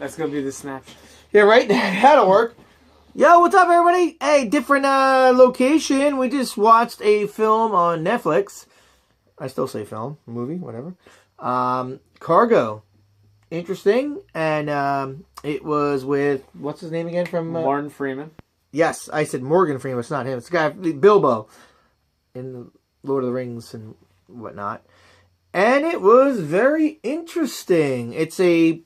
That's gonna be the snapshot. Yeah, right? That'll work. Yo, what's up, everybody? Hey, different location. We just watched a film on Netflix. I still say film, movie, whatever. Cargo. Interesting. And it was with, what's his name again from... Martin Freeman. Yes, I said Morgan Freeman. It's not him. It's the guy, Bilbo, in Lord of the Rings and whatnot. And it was very interesting. It's a...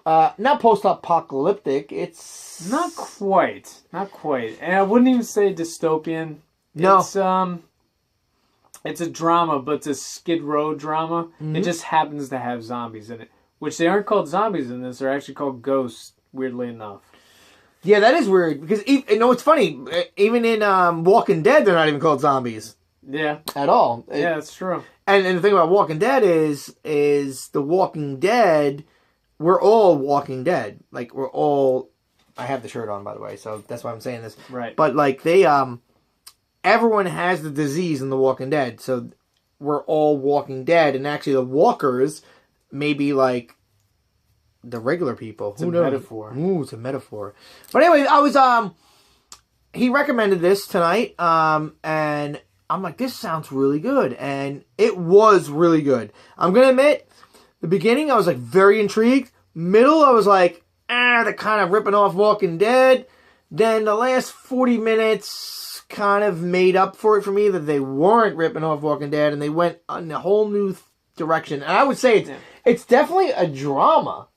not post-apocalyptic. It's... Not quite. And I wouldn't even say dystopian. No. It's a drama, but it's a Skid Row drama. Mm-hmm. It just happens to have zombies in it. Which they aren't called zombies in this. They're actually called ghosts, weirdly enough. Yeah, that is weird. Because, it's funny. Even in Walking Dead, they're not even called zombies. Yeah. At all. Yeah, that's true. And the thing about Walking Dead is The Walking Dead... We're all Walking Dead. Like, we're all... I have the shirt on, by the way, so that's why I'm saying this. Right. But, like, they, everyone has the disease in The Walking Dead, so we're all Walking Dead, and actually the walkers may be, like, the regular people. It's a metaphor. Ooh, it's a metaphor. But anyway, I was, he recommended this tonight, and I'm like, this sounds really good, and it was really good. I'm gonna admit, the beginning, I was, like, very intrigued. Middle, I was like, they're kind of ripping off Walking Dead. Then the last 40 minutes kind of made up for it for me that they weren't ripping off Walking Dead, and they went in a whole new direction. And I would say it's definitely a drama.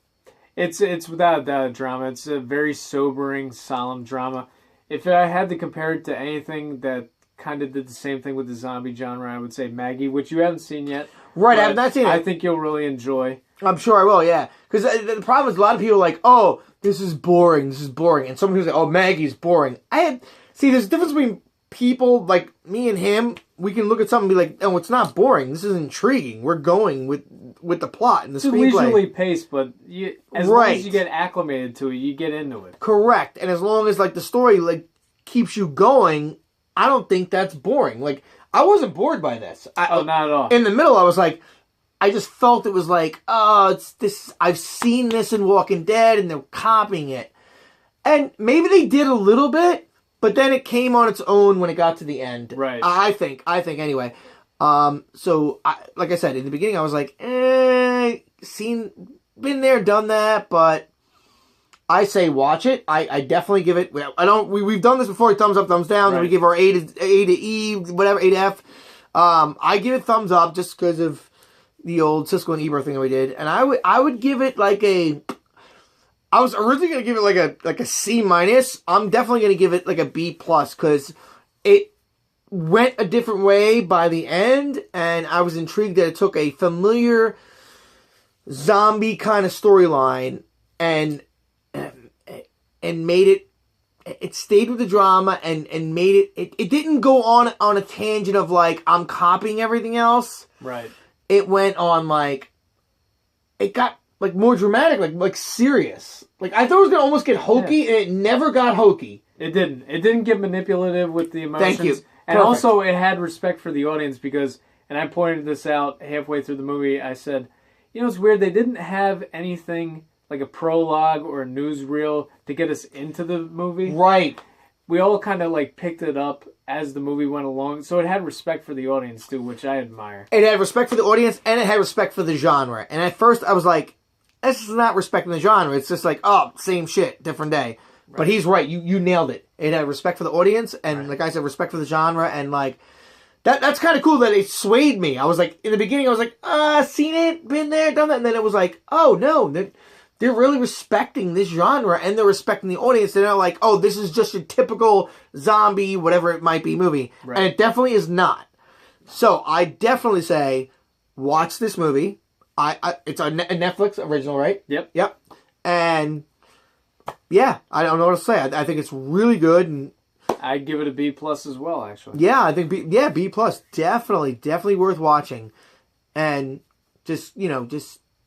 It's without a doubt a drama. It's a very sobering, solemn drama. If I had to compare it to anything that kind of did the same thing with the zombie genre, I would say Maggie, which you haven't seen yet. Right, I've not seen it. I think you'll really enjoy. I'm sure I will, yeah. Because the problem is a lot of people are like, oh, this is boring. And some people say, oh, Maggie's boring. There's a difference between people like me and him. We can look at something and be like, oh, it's not boring. This is intriguing. We're going with the plot and the screenplay. It's leisurely paced, but as long as you get acclimated to it, you get into it. Correct. And as long as like the story like keeps you going, I don't think that's boring. Like, I wasn't bored by this. Not at all. In the middle, I was like, I just felt it was like, oh, it's this. I've seen this in Walking Dead, and they're copying it. And maybe they did a little bit, but then it came on its own when it got to the end. Right. I think anyway. So, like I said, in the beginning, I was like, been there, done that, but I say watch it. I definitely give it. We've done this before. Thumbs up, thumbs down. Right. And we give our A to E, whatever, A to F. I give it thumbs up just because of the old Siskel and Ebert thing that we did, and I would give it like a. I was originally gonna give it like a C minus. I'm definitely gonna give it like a B plus because it went a different way by the end, and I was intrigued that it took a familiar zombie kind of storyline and made it. It stayed with the drama and made it. It didn't go on a tangent of like I'm copying everything else. Right. It went on like, it got like more dramatic, like serious. Like I thought it was gonna almost get hokey, and it never got hokey. It didn't. It didn't get manipulative with the emotions. Thank you. And Perfect. also, it had respect for the audience because, and I pointed this out halfway through the movie. I said, it's weird. They didn't have anything like a prologue or a newsreel to get us into the movie. Right. We all kind of like picked it up as the movie went along, so it had respect for the audience too, which I admire. It had respect for the audience, and it had respect for the genre. And at first, I was like, "This is not respecting the genre. It's just like, oh, same shit, different day." Right. But he's right. You nailed it. It had respect for the audience, and like I said, respect for the genre, and like that's kind of cool that it swayed me. I was like, in the beginning, I was like, seen it, been there, done that, and then it was like, oh no, they're really respecting this genre, and they're respecting the audience. They're not like, oh, this is just a typical zombie, whatever it might be, movie. Right. And it definitely is not. So I definitely say, watch this movie. It's a Netflix original, right? Yep. And yeah, I don't know what to say. I think it's really good. And I'd give it a B plus as well, actually. Yeah, I think B plus. Definitely worth watching. And just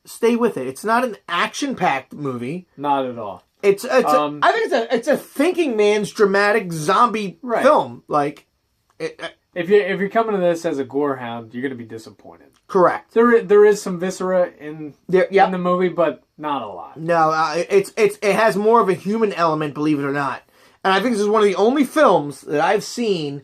stay with it. It's not an action-packed movie. Not at all. I think it's a thinking man's dramatic zombie film. Like, if you're coming to this as a gore hound, you're going to be disappointed. Correct. There is some viscera in Yep. the movie, but not a lot. No, it has more of a human element, believe it or not. And I think this is one of the only films that I've seen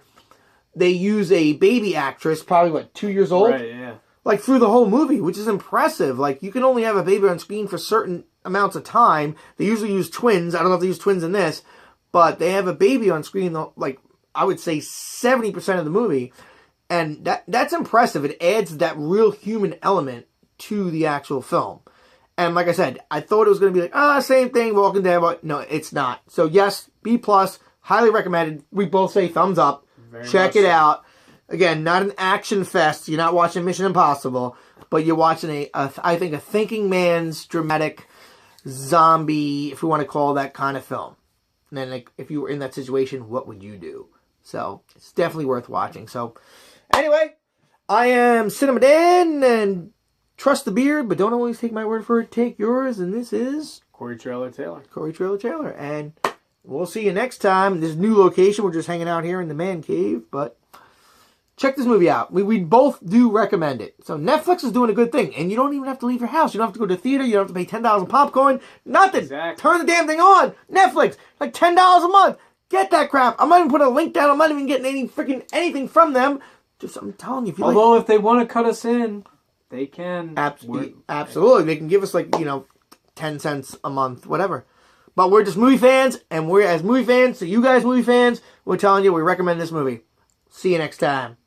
they use a baby actress, probably 2 years old, Right? Yeah. like through the whole movie, which is impressive. Like you can only have a baby on screen for certain amounts of time. They usually use twins. I don't know if they use twins in this, but they have a baby on screen, like I would say 70% of the movie. And that's impressive. It adds that real human element to the actual film. And like I said, I thought it was going to be like, same thing, Walking Dead, but no, it's not. So yes, B+, highly recommended. We both say thumbs up. Very Check much it so. out. Again, not an action fest. You're not watching Mission Impossible, but you're watching I think a thinking man's dramatic zombie, if you want to call that kind of film. And then like, if you were in that situation, what would you do? So it's definitely worth watching. So anyway, I am Cinema Dan, and trust the beard, but don't always take my word for it. Take yours, and this is Corey Trailer Taylor. Corey Trailer Taylor. And we'll see you next time. This new location, we're just hanging out here in the man cave, but check this movie out. We both do recommend it. So Netflix is doing a good thing, and you don't even have to leave your house. You don't have to go to the theater. You don't have to pay $10 in popcorn. Nothing. Exactly. Turn the damn thing on. Netflix, like $10 a month. Get that crap. I'm not even putting a link down. I'm not even getting anything from them. Just I'm telling you, if you Although if they want to cut us in, they can. absolutely, they can give us 10 cents a month, whatever. But we're just movie fans, and we're as movie fans, so you guys movie fans, we're telling you we recommend this movie. See you next time.